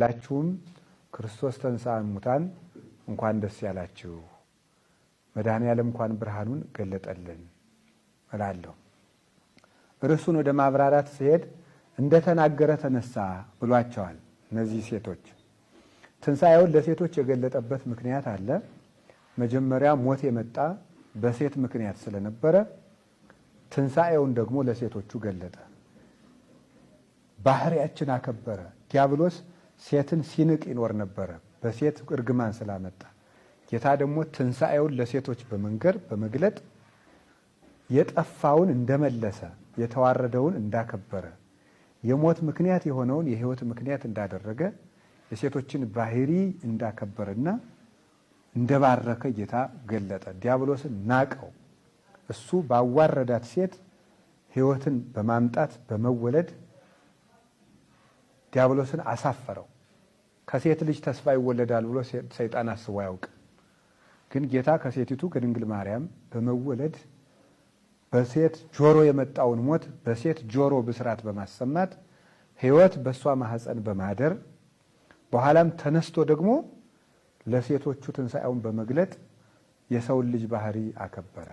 ሁላችሁም ክርስቶስ ተንሥአ እሙታን እንኳን ደስ ያላችሁ፣ መድኃኔዓለም እንኳን ብርሃኑን ገለጠልን እላለሁ። ርዕሱን ወደ ማብራራት ሲሄድ እንደተናገረ ተነሳ ብሏቸዋል። እነዚህ ሴቶች ትንሣኤውን ለሴቶች የገለጠበት ምክንያት አለ። መጀመሪያ ሞት የመጣ በሴት ምክንያት ስለነበረ ትንሣኤውን ደግሞ ለሴቶቹ ገለጠ። ባህሪያችን አከበረ። ዲያብሎስ ሴትን ሲንቅ ይኖር ነበረ በሴት እርግማን ስላመጣ። ጌታ ደግሞ ትንሣኤውን ለሴቶች በመንገር በመግለጥ የጠፋውን እንደመለሰ፣ የተዋረደውን እንዳከበረ፣ የሞት ምክንያት የሆነውን የሕይወት ምክንያት እንዳደረገ፣ የሴቶችን ባህሪ እንዳከበረና እንደባረከ ጌታ ገለጠ። ዲያብሎስን ናቀው። እሱ ባዋረዳት ሴት ሕይወትን በማምጣት በመወለድ ዲያብሎስን አሳፈረው። ከሴት ልጅ ተስፋ ይወለዳል ብሎ ሰይጣን አስቦ አያውቅም። ግን ጌታ ከሴቲቱ ከድንግል ማርያም በመወለድ በሴት ጆሮ የመጣውን ሞት በሴት ጆሮ ብስራት በማሰማት ሕይወት በእሷ ማህፀን በማደር በኋላም ተነስቶ ደግሞ ለሴቶቹ ትንሣኤውን በመግለጥ የሰውን ልጅ ባህሪ አከበረ።